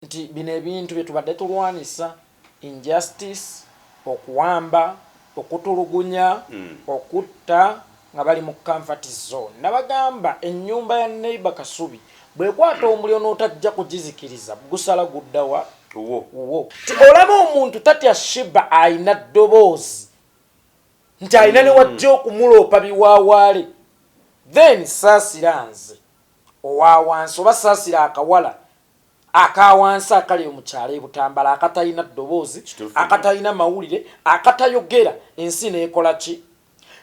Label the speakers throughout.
Speaker 1: nti bino ebintu bye tubadde tulwanisa injustice okuwamba okutulugunya okutta nga bali mu comfort zone nabagamba ennyumba ya neighbor Kasubi bwekwata omuliro n'otajja kugizikiriza gusala guddawa uwo olaba omuntu tatya Sheebah ayina ddoboozi nti ayina ne wajja okumuloopa biwaawaale then saasira nze owawansi oba saasira akawala akawansi akali omukyala ebutambala akatalina ddoboozi akatalina mawulire akatayogera ensi neekola ki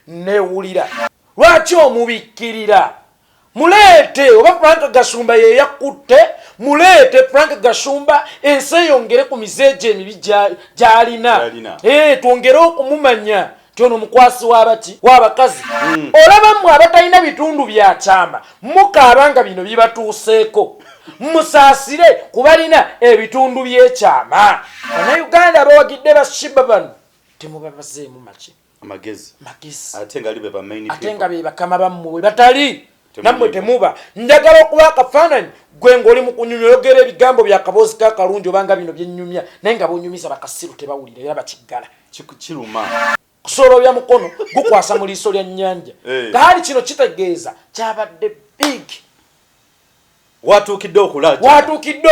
Speaker 1: newulira lwaki omubikkirira muleete oba Frank Gashumba ye yakutte muleete Frank Gashumba ensi eyongere ku mizeejo emibi gy'alina twongere okumumanya tyono mukwasi w'abaki w'abakazi olaba mmwe abatalina bitundu bya kyama mukaabanga bino bibatuuseeko musaasire kubalina ebitundu by'ekyama Bannayuganda abawagidde ba Sheebah bano temubabazeemu
Speaker 2: magezi
Speaker 1: ate
Speaker 2: nga
Speaker 1: be bakama bammwe batali nammwe temuba njagala okuba akafaananyi gwe ng'oli mu kunyumya oyogera ebigambo bya kaboozi kakalungi obanga bino byennyumya naye nga bonyumiza bakasiru tebawulira era bakiggala
Speaker 2: kiruma
Speaker 1: kusolobya mukono gukwasa mu liiso lya nnyanja gaali kino kitegeeza kyabadde big
Speaker 2: watuukidde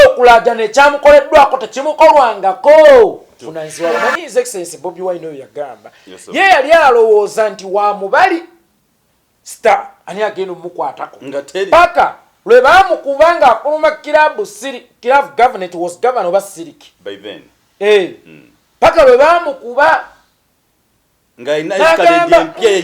Speaker 1: okulaajana ekyamukoleddwako tekimukolwangako funanzibwa bamanyi His Excellency Bobi Wine oyo yagamba ye yali alowooza nti wa mubali star ani agenda omukwatako paka lwe baamukuba nga akuluma kirabu government was governor oba siriki paka lwe baamukuba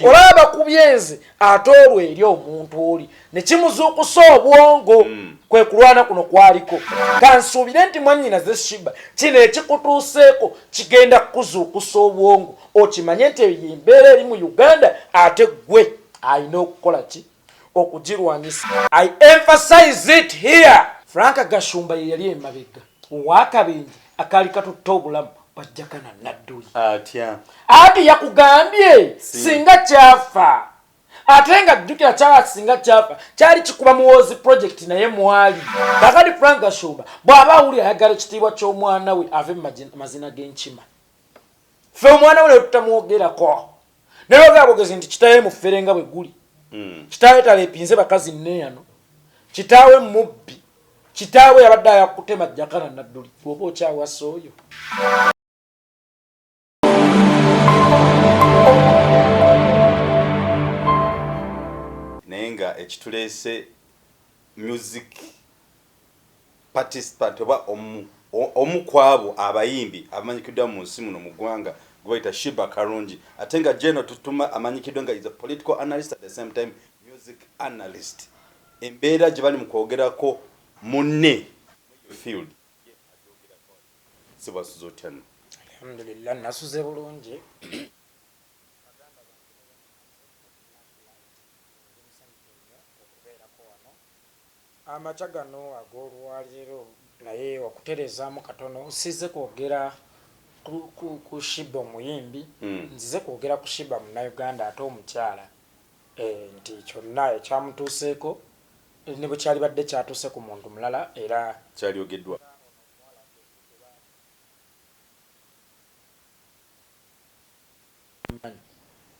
Speaker 1: olaba kubyenze ate olwo eri omuntu oli ne kimuzuukusa obwongo kwe kulwana kuno kwaliko kansuubire nti mwannyinaze Sheebah kino ekikutuuseeko kigenda kukuzuukusa obwongo okimanye nti embeera eri mu Uganda ate gwe alina okukola ki okugirwanyisa. I emphasize it here. Frank Gashumba ye yali Emabega owakabenje akaali katutta obulamu bajjakana nadduli ati yakugambye singa kyafa ate nga jjukira kyala singa kyafa kyali kikuba muwoozi project naye mwali kakati Frank Gashumba bw'aba awulira ayagala ekitiibwa ky'omwana we ave mazina g'enkima ffe omwana we ne tutamwogerako naye ogera bwogezi nti kitaawe mufere nga bwe guli kitaawe taleepinze bakazi nneeyano kitaawe mubbi kitaawe yabadde ayakutema jjakana nadduli bw'oba okyawasa oyo
Speaker 2: naye nga ekituleese music participant oba omu kwabo abayimbi amanyikiddwa mu nsi muno mu ggwanga gwe bayita Sheebah Karungi ate nga General Tutuma amanyikiddwa nga is a political analyst at the same time music analyst embeera gye bali mu kwogerako munne field sibasuza otyano
Speaker 1: alhamdulillah nasuze bulungi amaca gano ag'olwaleero naye okuterezaamu katono nsize kwogera ku Sheebah omuyimbi nzize kwogera ku Sheebah munnayuganda ate omukyala nti kyonna ekyamutuuseeko ne bwe kyali badde kyatuuse ku muntu mulala era
Speaker 2: kyalyogeddwa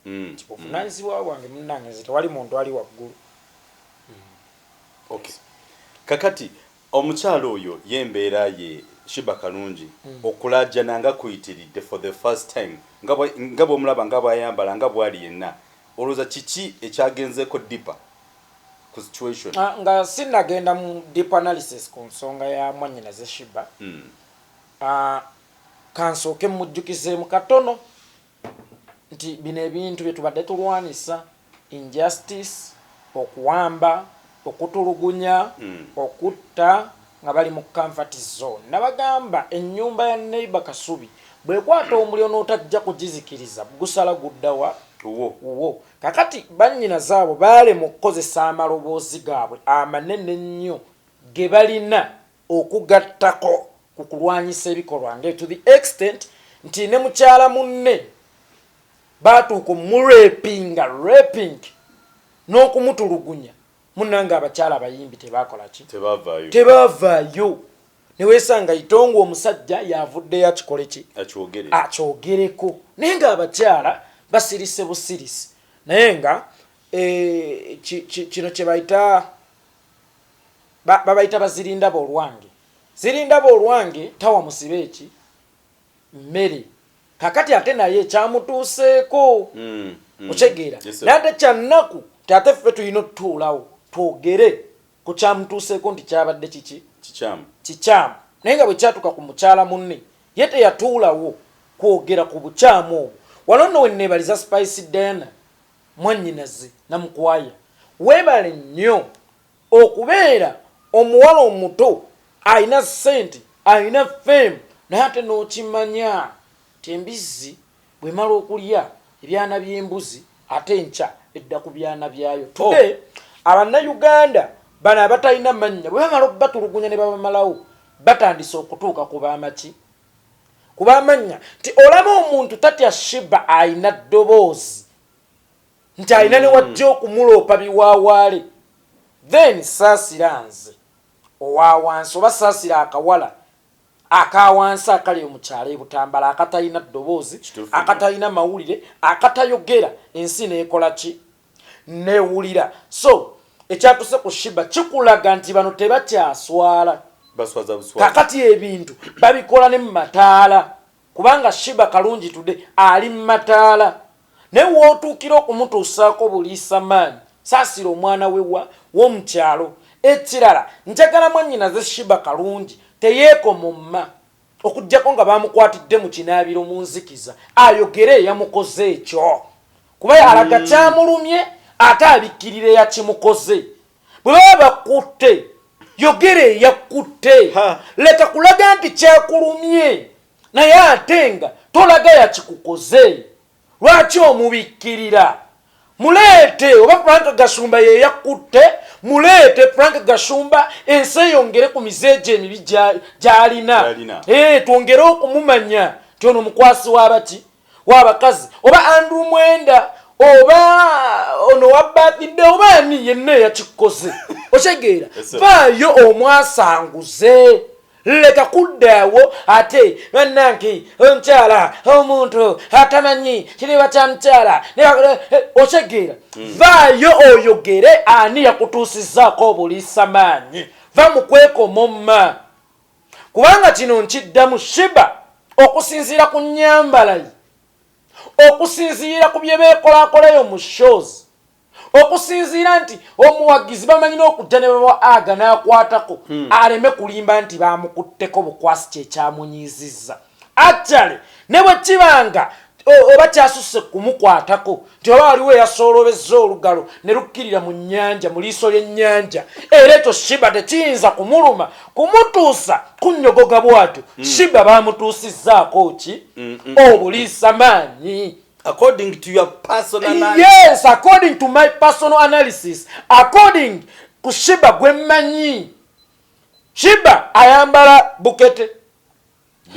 Speaker 1: nti buvunaanyizibwa bwange munnange nze tewali muntu ali waggulu.
Speaker 2: Okay. Kakati omukyala oyo yembeera ye Sheebah Karungi okulaajana nga kuyitiridde for the first time nga bw'omulaba nga bw'ayambala nga bw'ali yenna olowooza kiki ekyagenzeeko deeper ku situation
Speaker 1: nga sinnagenda mu deep analysis ku nsonga ya mwannyinaze Sheebah kansooke mujjukizeemu katono nti bino ebintu bye tubadde tulwanisa injustice okuwamba okutulugunya okutta nga bali mu comfort zone nabagamba ennyumba ya neighbor Kasubi bwekwata omuliro n'otajja kugizikiriza gusala guddawa uwo kakati bannyina zaabo baale mu kukozesa amaloboozi gaabwe amanene ennyo ge balina okugattako ku kulwanyisa ebikolwa nge to the extent nti ne mukyala munne baatuuka raping n'okumutulugunya munnanga abakyala abayimbi tebakola ki tebavaayo newesanga itongo omusajja yavudde ya kikoleki akyogereko naye nga abakyala basirise busirisi naye nga kino kye bayita babayita bazirindaba olwange zirindaba olwange tawa musibe eki mmere kakati ate naye kyamutuuseeko otegeera nate kyannaku ate ffe tulina otutuulawo twogere ku kyamutuuseeko nti kyabadde kiki kikyamu naye nga bwe kyatuka ku mukyala munne ye teyatuulawo kwogera ku bukyamu obwo wano nno wenneebaliza Spice Diana mwannyinaze namukwaya weebale nnyo okubeera omuwala omuto alina ssente alina fame naye ate n'okimanya tembizzi bwemala okulya ebyana by'embuzi ate nkya edda ku byana byayo today abannayuganda bano abatalina mannya bwe bamala okubatulugunya ne babamalawo batandise okutuuka ku baamaki ku baamanya nti olaba omuntu tatya Sheebah alina ddoboozi nti alina ne wajja okumuloopa biwaawaale then saasira nze owawansi oba saasira akawala akawansi akali omukyala ebutambala akatalina ddoboozi akatalina mawulire akatayogera ensi neekola ki newulira so ekyatuse ku Sheebah kikulaga nti bano tebakyaswala kakati ebintu babikola ne mumataala kubanga Sheebah kalungi tudde ali mumataala naye wootuukira okumutuusaako Obulisamanyi saasira omwana wewa w'omukyalo ekirala njagala mwannyinaze Sheebah kalungi teyeekomomma okuggyako nga bamukwatidde mu kinaabiro mu nzikiza ayogere yamukoze ekyo kuba alaga kyamulumye ate abikkirira yakimukoze bwe baba bakutte yogere yakutte leka kulaga nti kyakulumye naye ate nga tolaga yakikukoze lwaki omubikkirira muleete oba Frank Gashumba ye yakutte muleete Frank Gashumba ensi eyongere ku mizeejo emibi gy'alina twongere okumumanya nti ono mukwasi w'abaki w'abakazi oba Andrew Mwenda oba ono wabbatidde oba ani yenna yakikoze otegeera vaayo omwasanguze leka kuddaawo ate bannange omukyala omuntu atamanyi kiriba kya mukyala otegeera vaayo oyogere ani yakutuusizzaako Obulisamanyi va mu kwekomomma kubanga kino nkiddamu Sheebah okusinziira ku nnyambala ye okusinziira ku bye beekolaakolayo mu shows okusinziira nti omuwagizi bamanyina okujja ne baba aga n'akwatako aleme kulimba nti bamukutteko bukwasi kyekyamunyizizza actually ne bwe kibanga oba kyasusse kumukwatako nti oba waliwo eyasoolobezza olugalo ne lukkirira mu nnyanja mu liiso ly'ennyanja era ekyo Sheebah tekiyinza kumuluma kumutuusa kunnyogoga bwatyo Sheebah bamutuusizzaako ki Obulisamanyi
Speaker 2: according to your personal analysis.
Speaker 1: Yes, according to my personal analysis. According to Sheebah gwemanyi. Sheebah ayambala bukete.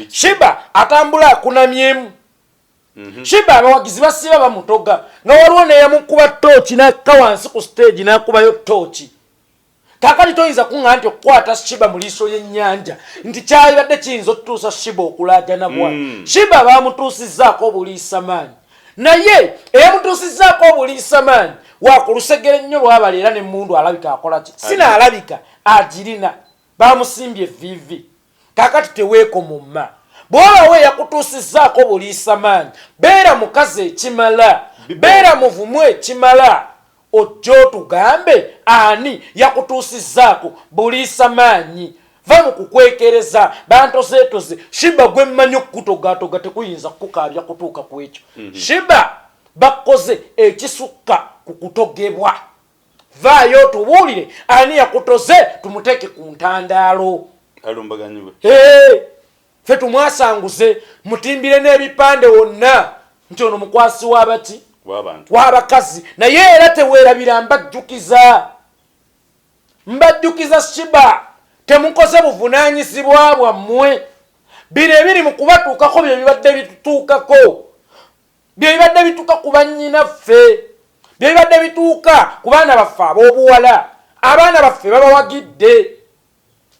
Speaker 1: Sheebah atambula akunamyemu. Sheebah abawagizi basiba bamutoga. Nga waliwo ne yamukuba tochi n'akka wansi ku stage n'akubayo tochi. Kakati toyinza kuŋŋa nti okukwata Sheebah mu liiso ly'ennyanja nti kyalibadde kiyinza okutuusa Sheebah okulaajana bwati. Sheebah bamutuusizzaako Obulisamanyi. Naye eyamutuusizzaako Obulisamanyi wakulusegere nnyo lwabali era n'emmundu alabika akola ki sina alabika agirina bamusimbye vivi kakati teweekomomma bw'olaba eyakutuusizzaako Obulisamanyi beera mukazi ekimala beera muvumu ekimala ojja otugambe ani yakutuusizzaako Bulisamanyi va mu kukwekereza bantozeetoze Sheebah gwe mmanyi okukutogatoga tekuyinza kukukaabya kutuuka ku ekyo Sheebah bakoze ekisukka ku kutogebwa vaayo tubuulire ani yakutoze tumuteeke ku ntandaalo
Speaker 2: alumbaganyibwe
Speaker 1: ffe tumwasanguze mutimbire n'ebipande wonna nti ono mukwasi w'abaki w'abakazi naye era teweerabira mbajjukiza Sheebah temukoze buvunaanyizibwa bwammwe bino ebiri mu kubatuukako bye bibadde bitutuukako bye bibadde bituuka ku bannyinaffe bye bibadde bituuka ku baana baffe ab'obuwala abaana baffe babawagidde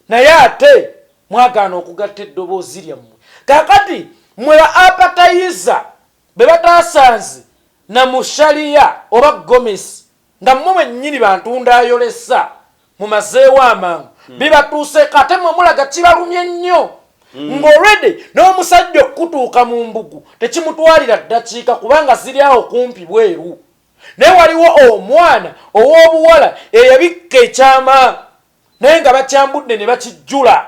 Speaker 1: naye ate mwagaana okugatta eddoboozi lyammwe kakati mwe ba apatayiza be bataasanze na mushaliya oba gomesi nga mmwe mwennyini bantunda ayolesa mumazeewo amangu bibatuuseeko ate mwe mulaga kibalumye nnyo ng'olwedde n'omusajja okutuuka mu mbugu tekimutwalira ddakiika kubanga ziri awo kumpi bweru naye waliwo omwana ow'obuwala eyabikka ekyama naye nga bakyambudde ne bakijjula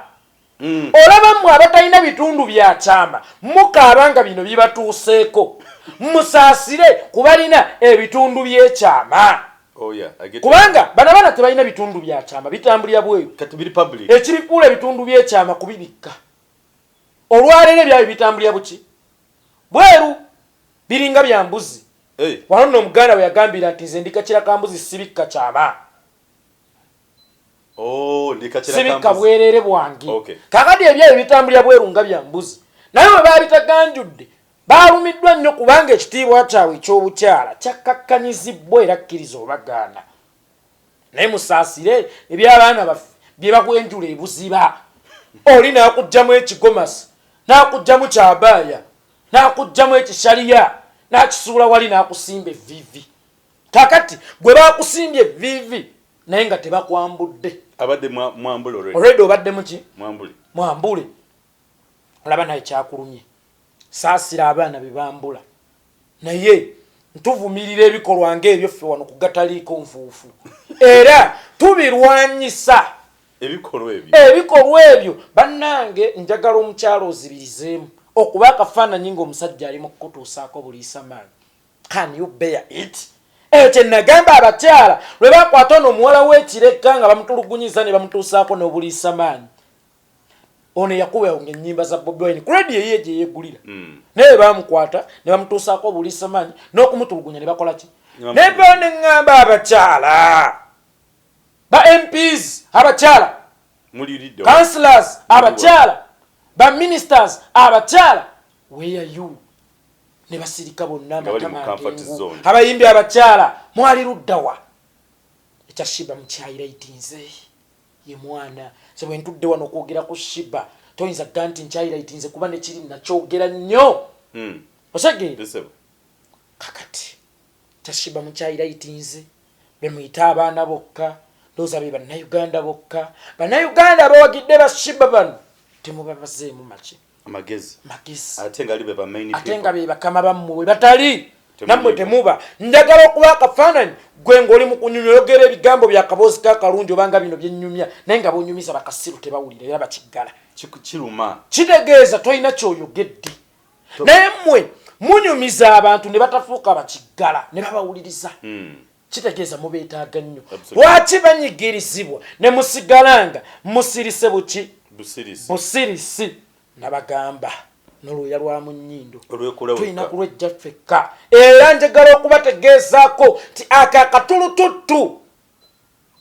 Speaker 1: olaba mmwe abatalina bitundu bya kyama mukaaba nga bino bibatuuseeko musaasire kubalina ebitundu by'ekyama kubanga bano abaana tebalina bitundu bya kyama bitambulira bweru ekibikuula ebitundu by'ekyama kubibikka olwaleero ebyabyo bitambulira buki bweru biringa bya mbuzi wano nno omuganda bwe yagambira nti nze ndikakira ka mbuzi sibikka kyama sibikka bwerere bwange kakati ebyabyo bitambulira bweru nga bya mbuzi naye bwe babitaganjudde baalumiddwa nnyo kubanga ekitiibwa kyabwe ekyobukyala kyakkakkanyizibwa era kkiriza obagaana naye musaasire ebyabaana baffe bye bakwenjula ebuziba oli naakugjamu ekigomasi naakugjamu kyabaaya naakugjamu ekishaliya naakisuula wali naakusimba evivi kakati gwe baakusimbye evivi naye nga tebakwambudde
Speaker 2: abadde mwambule
Speaker 1: olwedde obadde muki mwambule olaba naye kyakulumye saasira abaana be bambula naye ntuvumirira ebikolwa ng'ebyo ffe wano kugataliiko nfuufu era tubirwanyisa ebikolwa ebyo bannange njagala omukyalo ozibirizeemu okuba akafaananyi ng'omusajja ali mu kukutuusaako Obulisamanyi. Can you bear it? Ekyo nagamba abakyala lwe bakwata n'omuwala w'ekireka nga bamutulugunyiza ne bamutuusaako n'Obulisamanyi. Ono yakuba ng'ennyimba za Bobi Wine ku leediyo ye gye yeegulira naye bamukwata ne bamutuusaako Obulisamanyi n'okumutulugunya ne bakola ki naye bo ne ŋŋamba abakyala ba MPs abakyala councillors abakyala ba ministers abakyala where are you ne basirika bonna amatamantengu abayimbi abakyala mwali luddawa ekya Sheebah mukyayiraitinze ye mwana se bwe ntudde wano okwogera ku Sheebah toyinza ganti nkyayiraitinze kuba ne kiri nakyogera nnyo osege kakati ekya Sheebah mukyayiraitinze be muyita abaana bokka ndowooza be bannayuganda bokka bannayuganda abawagidde ba Sheebah bano temubabazeemu magezi ate nga be bakama bammwe bwe batali nammwe temuba njagala okuba akafaananyi gwe ng'oli mu kunyonyogera ebigambo bya kaboozi kakalungi obanga bino byennyumya naye nga bonyumiza bakasiru tebawulira era bakiggala
Speaker 2: kiruma
Speaker 1: kitegeeza tolina kyoyogedde naye mmwe munyumiza abantu ne batafuuka bakiggala ne babawuliriza kitegeeza mubeetaaga nnyo lwaki banyigirizibwa ne musigalanga musirise buki busirisi nabagamba n'olwoya lwa mu nnyindo tulina kulwejja ffekka era njagala okubategeezaako nti aka akatulututtu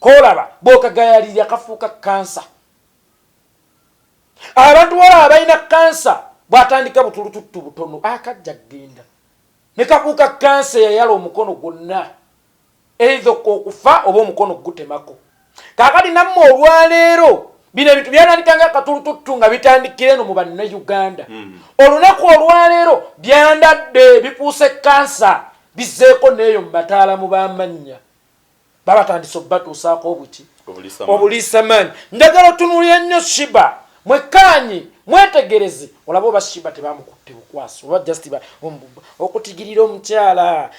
Speaker 1: koolaba bw'okagayalirya kafuuka kansa abantu wala abalina kansa bw'atandika butulututtu butono akajja kgenda ne kafuuka kansa eyayala omukono gwonna eitha okufa oba omukono gutemako kaakati nammwe olwaleero bino ebintu byatandika nga akatulututtu nga bitandikira eno mu bannayuganda olunaku olwaleero byandadde bifuuse kansa bizzeeko n'eyo mu bataalamu b'amannya babatandise okubatuusaako obuki Obulisamanyi njagala otunuulire nnyo Sheebah mwekkaanyi mwetegereze olabe oba Sheebah tebamukutte bukwaso oba just okutigirira omukyala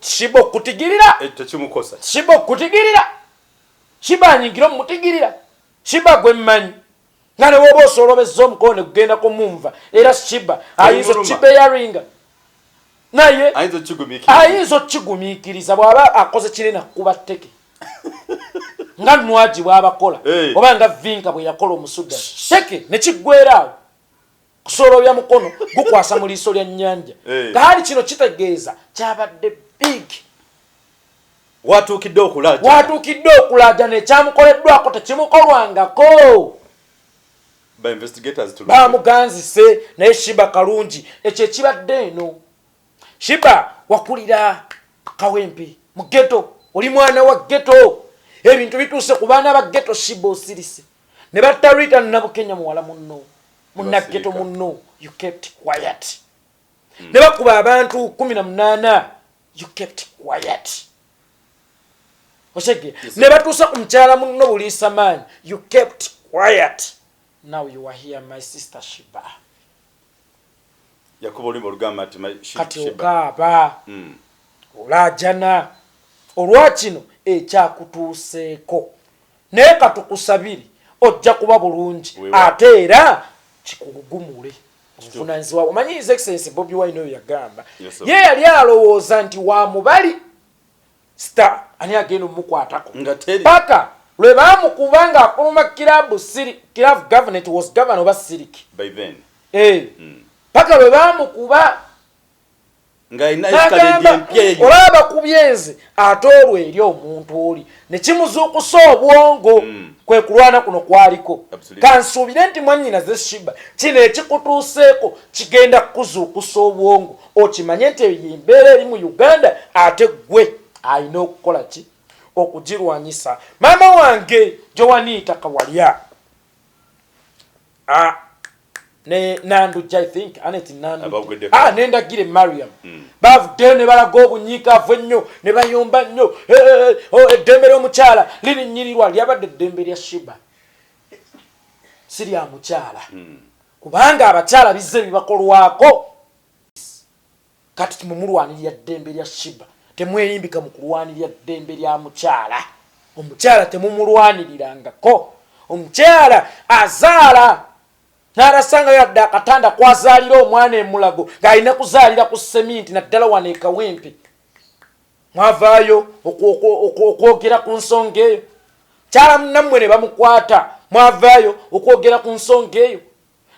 Speaker 1: Sheebah okutigirira Sheebah okutigirira Sheebah anyingira omutigirira Sheebah gwe mmanyi nga ne woba osolobezza omukono ne gugendako mumva era Sheebah ayinza okibeyaringa naye ayinza okigumiikiriza bw'aba akoze kinene akuba tteke nga Nwaji bw'abakola oba nga Vinka bwe yakola omusuda tteke ne kiggwerawo kusolobya mukono gukwasa mu liiso lya nnyanja gaali kino kitegeeza kyabadde big
Speaker 2: watuukidde
Speaker 1: okulaaja nekyamukoleddwako tekimukolwangako bamuganzise naye Sheebah kalungi ekyo ekibadde eno Sheebah wakulira kawempe mu ghetto oli mwana wa ghetto ebintu bituuse ku baana ba ghetto Sheebah osirise ne batarita nabo Kenya muwala munno munnageto munno you kept quiet ne bakuba abantu 18 you kept quiet Oshege ne batusa kumchala munno Obulisamanyi you kept quiet now you are here my sister Sheebah
Speaker 2: Yakuba oli olugamba ati
Speaker 1: kati okaba olajana olwakino ekyakutuuseeko naye katukusabiri ojja kuba bulungi ate era kikugumule obuvunaanyizibwa omanyi his excellency Bobi Wine oyo yagamba ye yali alowooza nti wa mubali star ani agenda omukwatako paka lwe baamukuba nga akuluma kirabu government was governor oba siriki
Speaker 2: by then
Speaker 1: paka lwe baamukuba olaba kubyenze ate olwo eri omuntu oli ne kimuzuukusa obwongo kwe kulwana kuno kwaliko kansuubire nti mwannyinaze Sheebah kino ekikutuuseeko kigenda kukuzuukusa obwongo okimanye nti embeera eri mu Uganda ate gwe alina okukola ki okugirwanyisa maama wange Joanita Kawalya ne Nandujja I think Anet Nandujja nendagire Mariam bavuddeyo ne balaga obunyiikaavu ennyo ne bayomba nnyo eddembe ly'omukyala lirinyirirwa lyabadde eddembe lya Sheebah si lya mukyala kubanga abakyala bizze bibakolwako kati timumulwanirira ddembe lya Sheebah temweyimbika mu kulwanirira ddembe lya mukyala omukyala temumulwanirirangako omukyala azaala n'arasanga yadde akatanda kwazaalira omwana emulago ng'alina kuzaalira ku seminti naddala wano ekawempe mwavaayo okwogera ku nsonga eyo kyala munnammwe ne bamukwata mwavaayo okwogera ku nsonga eyo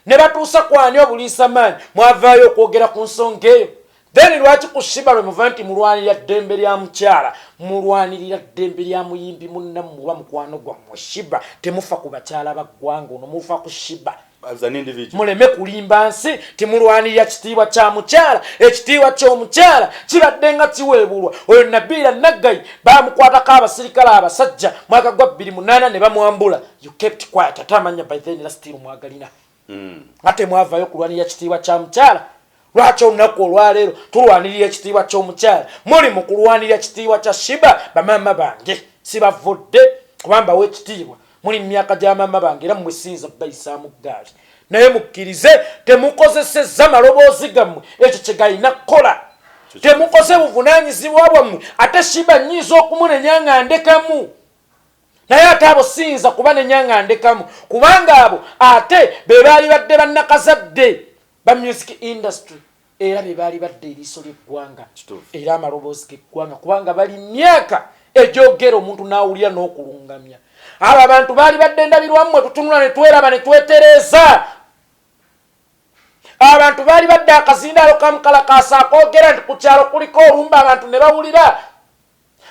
Speaker 1: ne batuusa kwani Obulisamanyi mwavaayo okwogera ku nsonga eyo then lwaki ku Sheebah lwe muva nti mulwanirira ddembe lya mukyala mulwanirira ddembe lya muyimbi munnammwe oba mukwano gwammwe Sheebah temufa ku bakyala baggwanga ono mufa ku Sheebah muleme kulimba nsi timulwanirira kitiibwa kya mukyala ekitiibwa ky'omukyala kibadde nga kiweebulwa oyo Nabiira Naggayi baamukwatako abasirikale abasajja mwaka gwa 2008 ne bamwambula you kept quiet ate amanya by then era still mwagalina ate mwavaayo kulwanirira kitiibwa kya mukyala lwaki olunaku olwaleero tulwanirira ekitiibwa ky'omukyala muli mu kulwanirira kitiibwa kya Sheebah bamaama bange sibavudde kubamba w'ekitiibwa muli myaka gya maama bange era mmwe siyinza bayisaamu ggaali naye mukkirize temukozesezza maloboozi gammwe ekyo kye galina kukola temukoze buvunaanyizibwa bwammwe ate Sheebah nnyinza okumunenya nga ndekamu naye ate abo siyinza kuba nenya nga ndekamu kubanga abo ate be baali badde bannakazadde ba music industry era be baali badde eriiso ly'eggwanga era amaloboozi g'eggwanga kubanga bali myaka egyogera omuntu n'awulira n'okulungamya abo abantu baali badde ndabirwammwe tutunula ne tweraba ne twetereeza abantu baali badde akazindaalo kamukalakaasa akoogera nti ku kyalo kuliko olumba abantu ne bawulira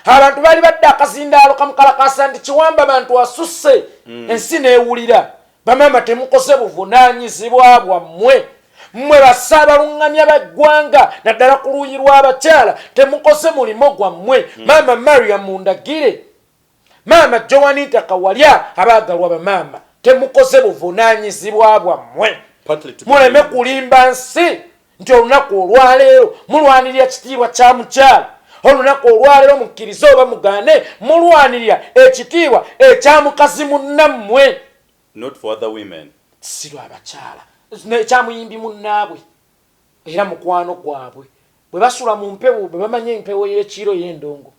Speaker 1: abantu baali badde akazindaalo kamukalakaasa nti kiwamba abantu asusse ensi neewulira bamaama temukoze buvunaanyizibwa bwammwe mmwe bassaabalungamya b'eggwanga naddala ku luuyi lw'abakyala temukoze mulimo gwammwe maama Mariam mundagire maama Joanita Kawalya abaagalwa bamaama temukoze buvunaanyizibwa bwammwe muleme kulimba nsi nti olunaku olwaleero mulwanirira kitiibwa kya mukyala olunaku olwaleero mukkirize oba mugaane mulwanirira ekitiibwa ekya mukazi munnammwe si lw'abakyala ekyamuyimbi munnaabwe era mukwano gwabwe bwe basula mu mpewo bwe bamanya empewo y'ekiro y'endongo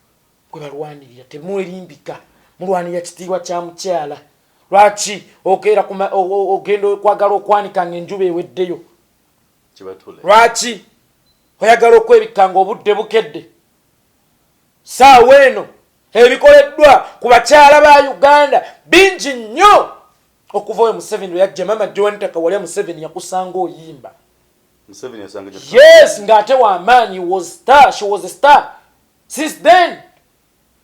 Speaker 1: gwe balwanirira temwelimbika mulwanirira kitiibwa kya mukyala lwaki ogenda okwagala okwanikanga enjuba eweddeyo lwaki oyagala okwebikanga obudde bukedde saawa eno ebikoleddwa ku bakyala ba Uganda bingi nnyo okuva we Museveni lwe yajja maama Joanita Kawalya Museveni yakusanga oyimba yes ng'ate w'amaanyi she was a star since then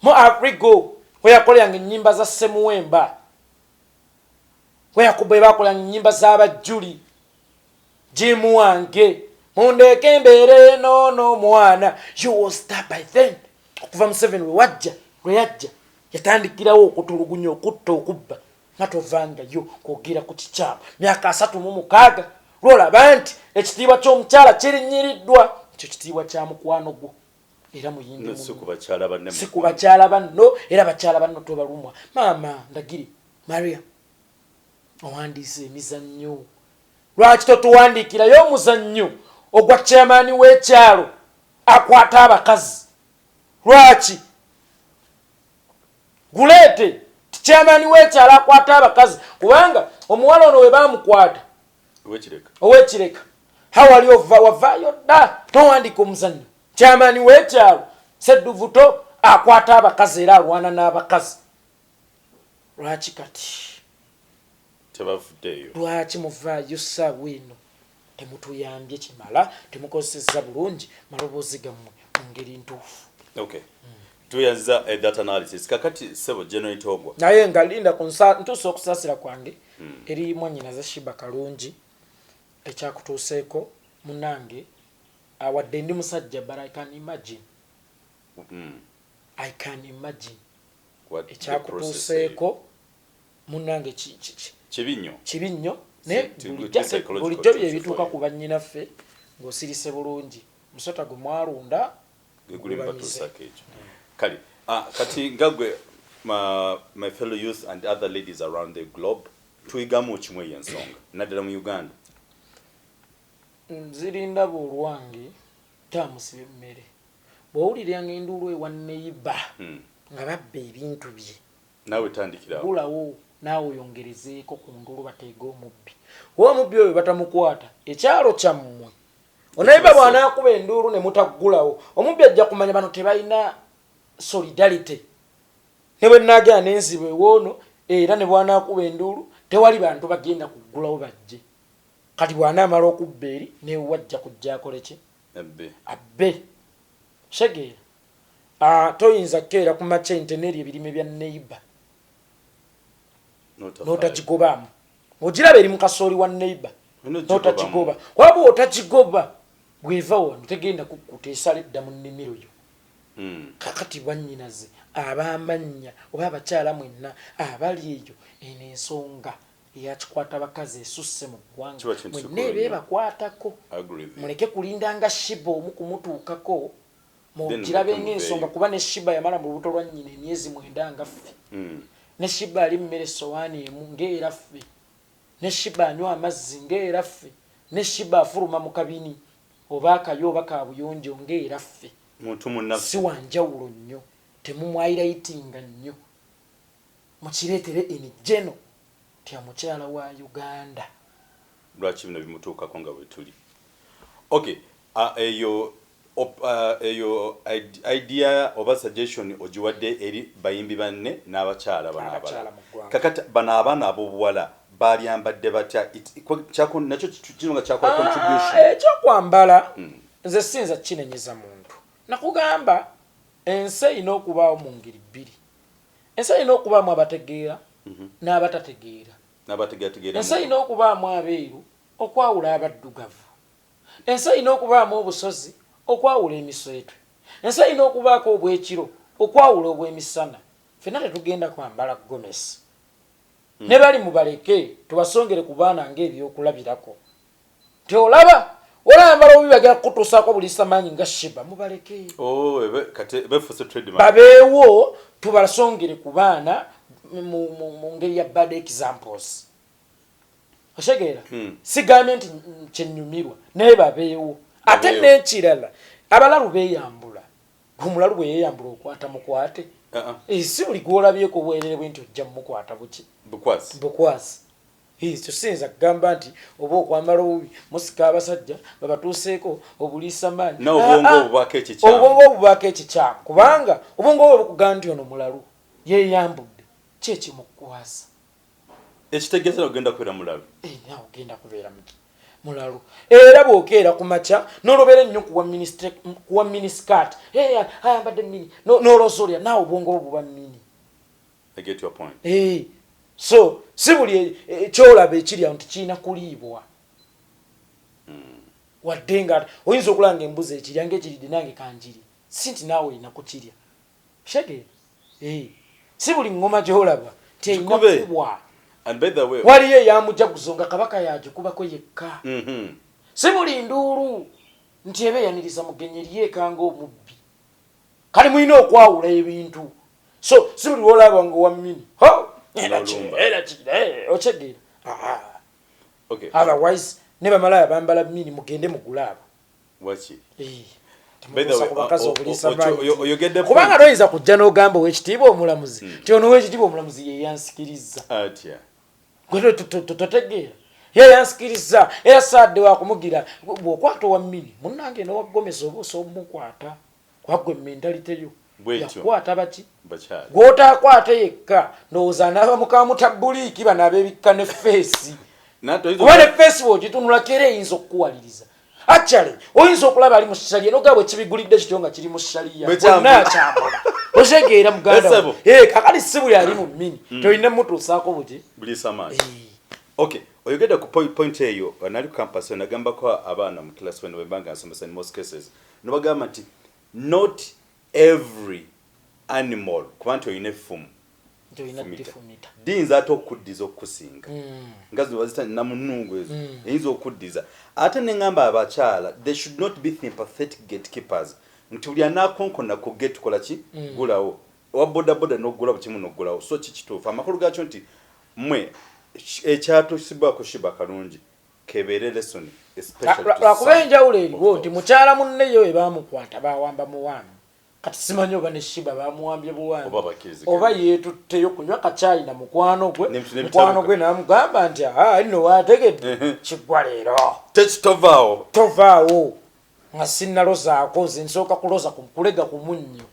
Speaker 1: mu Afrigo we yakoleranga ennyimba za Semuwemba we bakolanga ennyimba z'abajjuli jimu wange mundeeke embeere eno n'omwana you was star by then okuva Museveni lwe yajja yatandikirawo okutulugunya okutta okubba nga tovangayo kwogera ku kikyamu myaka 36 lwolaba nti ekitiibwa ky'omukyala kirinyiriddwa ekyo kitiibwa kya mukwano gwo era muyindi
Speaker 2: si ku
Speaker 1: bakyala banno era bakyala banno tobalumwa maama ndagiri Maria owandiise emizannyo lwaki totuwandiikirayo omuzannyo ogwa chairman w'ekyalo akwata abakazi lwaki guleete chairman w'ekyalo akwata abakazi kubanga omuwala ono we baamukwata owekireka hawali wavaayo dda towandiika omuzannyo chairman w'ekyalo Sedduvuto akwata abakazi era alwana n'abakazi lwaki kati lwaki muvaayo ssaawa eno temutuyambye kimala temukozesezza bulungi maloboozi gammwe mu ngeri ntuufu
Speaker 2: tuyaza that analysis kakati sebo General Togwa
Speaker 1: naye nga linda ntuusa okusaasira kwange eri mwannyina za Sheebah kalungi ekyakutuuseeko munange wadde ndi musajja but I can imagine ekyakutuuseeko munange kibinyo ne bulijjo byebituuka ku bannyinaffe ng'osirise bulungi musota gwe mwalunda
Speaker 2: kali kati ngagwe my fellow youth and other ladies around the globe tuyigamu kimwe y'ensonga naddala mu Uganda
Speaker 1: nzirinda bulwange tamusibe mmere bw'owuliranga enduulu ewa neighbor nga babba ebintu bye
Speaker 2: naawe tandikirawo
Speaker 1: gulawo naawe oyongerezeeko ku ndulu bateege omubbi omubbi oyo batamukwata ekyalo kyammwe onaiba bw'anaakuba enduulu ne mutaggulawo omubbi ajja kumanya bano tebalina solidarity ne bwe nnaagenda n'enziba ewoono era ne bw'anaakuba enduulu tewali bantu bagenda kuggulawo bajje kati bw'anaamala okubba eri newajja kujja akoleki abbe shegeera toyinza kkeera ku makya inteneri ebirime bya neighbor n'otagigobaamu ogiraba eri mu kasooli wa neighbor n'otagigoba waba otagigoba bw'eva wano tegenda kukkuta esala edda mu nnimiro yo kakati bwannyinaze ab'amannya oba abakyala mwenna abali eyo eno ensonga eyakikwata bakazi esusse mu ggwanga mwenna ebeebakwatako muleke kulindanga Sheebah omu kumutuukako mugirabe ng'ensonga kuba ne Sheebah yamala mu lubuto lwa nnyina emyezi 9 nga ffe ne Sheebah ali mmere sowaani emu ng'era ffe ne Sheebah anywa amazzi ng'era ffe ne Sheebah afuluma mu kabini oba akayo oba kabuyonjo ng'era ffe si wanjawulo nnyo temumwairayitinga nnyo mukireetere emijeno tya mukyala wa Uganda
Speaker 2: lwaki bino bimutuukako nga bwe tuli eyo idea oba suggestion ogiwadde eri bayimbi banne n'abakyala bano kakati bano abaana ab'obuwala balyambadde batya nakyo kino nga kyakola contribution
Speaker 1: ekyokwambala nze sinza kinenyeza muntu nakugamba ensi erina okubaawo mu ngeri bbiri ensi erina okubaamu abategeera n'abatategeera ensi erina okubaamu abeeru okwawula abaddugavu ensi erina okubaamu obusozi okwawula emiswetwe ensi erina okubaako obwekiro okwawula obw'emisana ffenna tetugenda kwambala gomesi ne bali mubaleke tubasongere ku baana ng'ebyokulabirako teolaba olambala obubi bagera kutuusaako Obulisamanyi nga Sheebah mubaleke babeewo tubasongere ku baana mu ngeri ya bad examples oshegeera sigambye nti kyenyumirwa naye babeewo ate n'ekirala abalalu beeyambula omulalu bwe yeeyambula okwata mukwate si buli gwolabyeko obwerere bwe nti ojja mumukwata bukwasi tusinza kugamba nti oba okwambala obubi musika abasajja babatuuseeko Obulisamanyi obwongo obubaako ekikyamu kubanga obwongo obwo bukugamba nti ono mulalu yeeyambudde kyekimukwasa
Speaker 2: ekitegeeza ogenda kubeera mulalu
Speaker 1: nawe ogenda kubeera mulalu era bw'okeera ku makya n'olobera ennyo kuwa miniskirt ayambadde mini n'olosolya naawe obwongo obwo buba mini so si buli kyolaba ekiri awo nti kirina kuliibwa wadde nga oyinza okulanga embuzi ekirya ng'ekiridde nange kanjiri si nti naawe olina kukirya shegeera si buli ngoma gy'olaba nti erina kubwa
Speaker 2: And by the way,
Speaker 1: waliyo eyamujaguzo nga kabaka yagikubako yekka. Si buli nduulu nti eba eyaniriza mugenyi lyeka ng'omubbi. Kale mulina okwawula ebintu. So si buli lwolaba nga wammini okyegera.
Speaker 2: okay.
Speaker 1: Otherwise ne bamalaya bambala mmini mugende mugulaabo.
Speaker 2: Waki?
Speaker 1: By the way, kubanga toyinza kujja n'ogamba ow'ekitiibwa omulamuzi nti ono ow'ekitiibwa omulamuzi ye yansikiriza. Gwe totegeera ye yansikiriza era saadde wakumugira bw'okwata owa mmini munnange n'owagomesa oba osoomukwata kwagwe mentalite yo yakwata baki gw'otaakwate yekka ndowooza anaaba mukamutabbuliiki bano ab'ebikka ne feesi kuba ne feesi bw'ogitunulako era eyinza okukuwaliriza. Actually oyinza okulaba ali mu shaliya noga bwe kibigulidde kityo nga kiri mu shaliya bonna kyambula osegeera muganda kakali sibu yali mu mmini toyina mutuusaako buti
Speaker 2: Obulisamanyi. Okay, oyogedde ku point eyo nali ku campus nagambako abaana mu class when webanga nsomesa in most cases nobagamba nti not every animal kuba nti oyina effumu diyinza ate okuddiza okusinga nga zino bazita namunungu ezo eyinza okuddiza ate neŋŋamba abakyala they should not be sympathetic gatekeepers nti buli anaakonkona ku gate kola ki gulawo owa bodaboda n'ogulawo kimu n'ogulawo so kikituufu amakulu gaakyo nti mmwe ekyatusibwako Sheebah kalungi kebeere lesson
Speaker 1: lwakuba enjawulo eriwo nti mukyala munneyo ebaamukwata baawamba muwambi kati simanyi oba ne Sheebah bamuwambye buwambi oba yeetutteyo kunywa kacaayi na mukwano gwe n'amugamba nti nno waategedde kiggwa leero tovaawo nga sinnalozaako nze nsooka kuloza kulega ku munnyo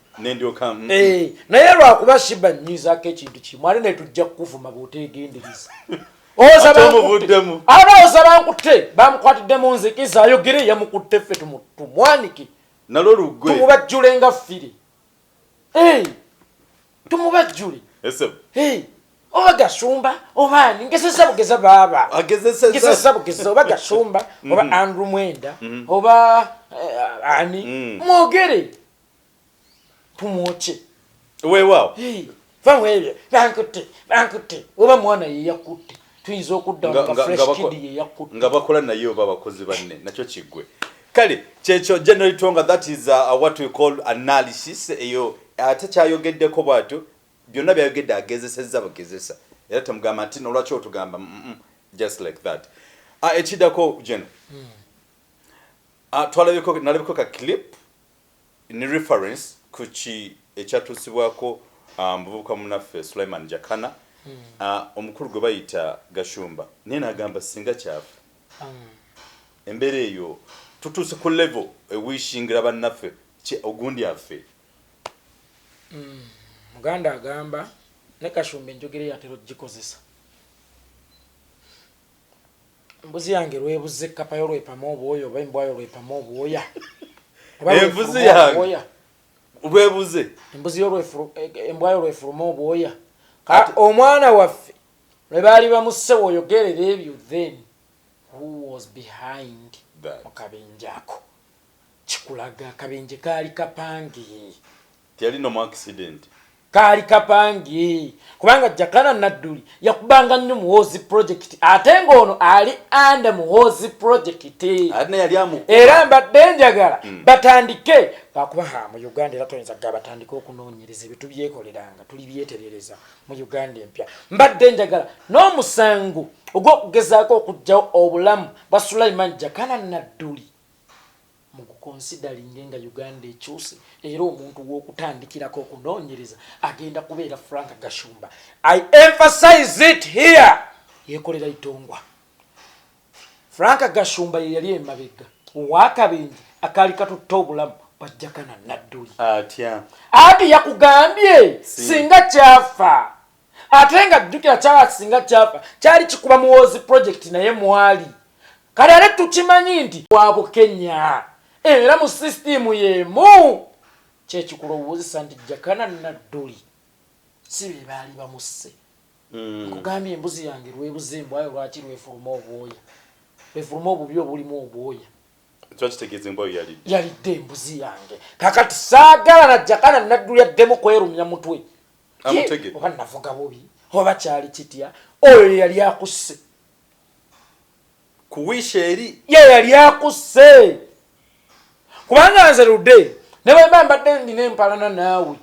Speaker 1: naye lwakuba Sheebah nnyizaako ekintu kimu ate ne tujja kukuvuma bw'oteegendereza olowooza bankutte bamukwatiddemu nzikiza ayogere yamukutte ffe tumwanike tumubajjule nga ffire tumubajjule oba gasumba oba ani ngesesa bugeza baaba ngesesa bugeza oba gasumba oba Andrew Mwenda oba ani mwogere tumwoche
Speaker 2: weewaawo
Speaker 1: famwebyo bankutte oba mwana ye yakutte tuyinza okudda nga fresh kid ye yakutte
Speaker 2: nga bakola naye oba abakozi banne nakyo kiggwe kale kyekyo generally tonga that is what we call analysis eyo ate kyayogeddeko bwatyo byonna byayogedde agezesezza bagezesa era temugamba nti nolwaki otugamba just like that ekiddako geno nalabiko ka clip ni reference ku ki ekyatuusibwako muvubuka munaffe Sulaiman Jakana omukulu gwe bayita Gashumba naye nagamba singa kyafa embeera eyo tutuuse ku level ewishingira bannaffe ogundi affe
Speaker 1: muganda agamba ne Kashumba enjogere yatera ogikozesa embuzi yange lwebuze kapayo lwepamu obwoya oba embwayo lwepamu obwoya
Speaker 2: embuzi yange lwebuze
Speaker 1: embuzi embwayo lwefuluma obwoya omwana waffe lwe baali bamusse oyogerera ebyo then who was behind mukabenje ako kikulaga akabenje kaali kapange
Speaker 2: tiyali no accident
Speaker 1: kaali kapange kubanga Jakana Nadduli yakubanga nnyo muhoozi project ate ng'ono ali anda muhoozi project era mbadde njagala batandike kakuba mu Uganda era toyinza ga batandike okunoonyereza ebintu byekoleranga tuli byeterereza mu Uganda empya mbadde njagala n'omusango ogw'okugezaako okuggyawo obulamu bwa Sulaiman Jakana Nadduli mukukonsidering nga Uganda ekyuse era omuntu w'okutandikirako okunoonyereza agenda kubeera Frank Gashumba. I emphasize it here. Yeekolera itongwa. Frank Gashumba ye yali Emabega ow'akabenje akaali katutta obulamu bwa Jakana Nadduli ati yakugambye singa kyafa ate nga jjukira kyala singa kyafa kyali kikuba muhoozi project naye mwali kale ate tukimanyi nti wabo Kenya era mu system yemu kyekikulowooza nti Jakana Nadduli si be baali bamusse nkugambye embuzi yange lwebuze embwayo lwaki lwefuluma obwoya lwefuluma obubi obulimu obwoya
Speaker 2: twakitegeeza embwayo
Speaker 1: yalidde embuzi yange kakati saagala na Jakana Nadduli addemu kwerumya mutwe oba navuga bubi oba kyali kitya oyo yali akusse
Speaker 2: kuwisha eri
Speaker 1: ye yali akusse kubanga nze ludde ne bwe mbadde ndina empalana naawe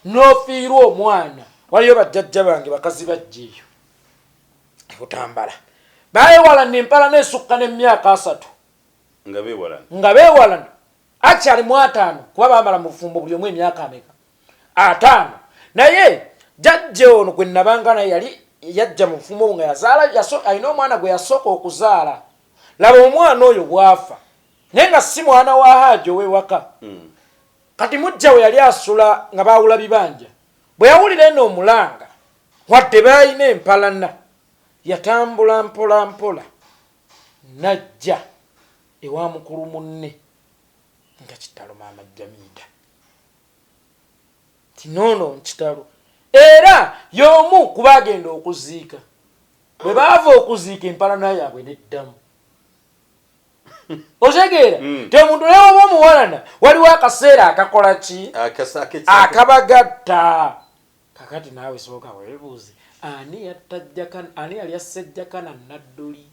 Speaker 1: n'ofiirwa omwana waliyo bajjajja bange bakazi bajja eyo ekutambala baayewalana empalana esukka n'emyaka 3 nga beewalana akyali mu 5 kuba baamala mu bufumbo buli omu emyaka ameka 5 naye jjajja ono gwe nabanga naye yali yajja mu bufumbo nga yazaala alina omwana gwe yasooka okuzaala laba omwana oyo bwafa naye nga si mwana wa haaji ow'ewaka kati mujja we yali asula nga baawula bibanja bwe yawulira eno omulanga wadde baayina empalana yatambula mpola mpola najja ewa mukulu munne nga kitalo maama Jamiida tinoono nkitalo era y'omu kuba agenda okuziika bwe baava okuziika empalana yaabwe neddamu otegeera ti omuntu naye oba omuwalana waliwo akaseera akakola ki akabagatta kakati naawe sooka weebuuze ani yali assejjakana nadduli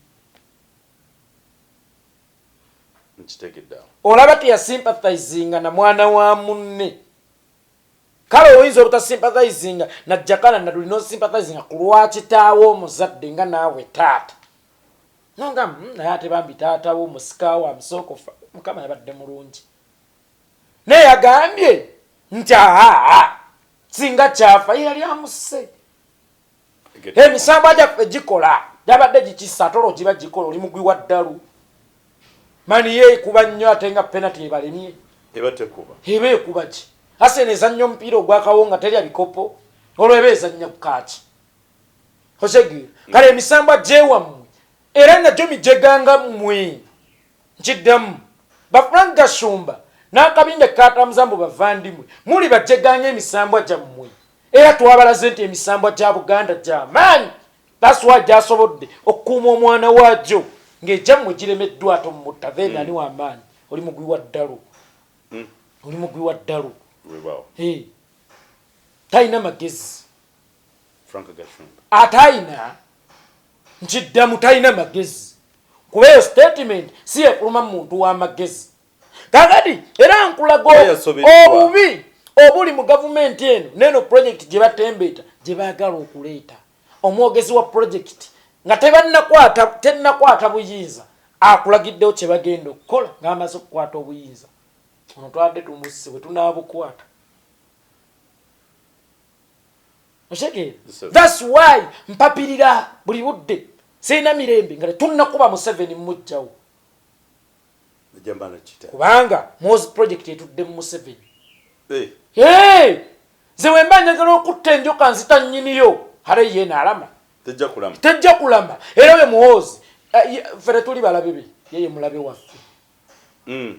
Speaker 1: olaba teyasympathizinga na mwana wa munne kale oyinza obutasympathizinga najjakana nadduli nosympathizinga ku lwakitaawo omuzadde nga naawe taata nonga naye ate bambi taata wo musikaawo amusookofa mukama yabadde mulungi naye yagambye nti singa kyafa yali amusse emisambo gyaffe gikola gyabadde gikisa tolo giba gikola oli mugwi wa ddalu mani ye ekuba nnyo ate nga penalty ebalemye eba ekuba ki ase nezannya omupiira ogwakawonga terya bikopo olweba ezannya kukaaki osegeera kale emisambo gyewammwe era nagyo mijeganga mmwe nkiddamu bafrank Gashumba n'akabinja katamuzambo bavandimwe muli bajeganga emisambwa gyammwe era twabalaze nti emisambwa gya Buganda gy'amaanyi that's why gyasobodde okukuuma omwana waagyo ng'egyammwe giremeddwa ate omutta then ani w'amaanyi oli mugwi wa ddalu oli mugwi wa ddalu talina magezi ate ayina nkiddamu talina magezi kuba eyo statement si yekuluma muntu w'amagezi kakati era nkulaga obubi obuli mu gavumenti eno neno project gye batembeeta gye baagala okuleeta omwogezi wa project nga tennakwata buyinza akulagiddewo kye bagenda okukola ng'amaze okukwata obuyinza ono twadde tumusse bwe tunaabukwata osegeera that's why mpapirira buli budde sirina mirembe nga tetunnakuba Museveni mujjawo kubanga Mozi project etudde mu Museveni nze wemba njagala okutta enjoka nzita nnyiniyo hale ye naalama tejja kulama era we muhoozi fere tuli balabe be yeye mulabe waffe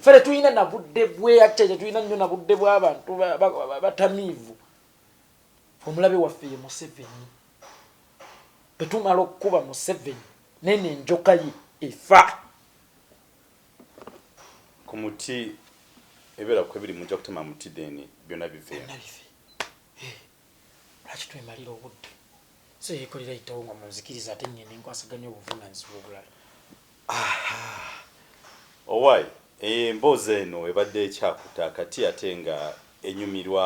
Speaker 1: fere tulina nabudde bwe ate tulina nnyo nabudde bw'abantu batamiivu omulabe waffe ye Museveni betumala okukuba Museveni nene enjoka ye efa
Speaker 2: ku muti ebera ku ebiri mujja kutema muti deni byonna bive
Speaker 1: lwaki twemalira obudde so Yeekolera yitawo nga munzikiriza ate nnyene nkwasaganya obuvunaanyizibwa obulala
Speaker 2: owaayi emboozi eno ebadde ekyakuta akati ate nga enyumirwa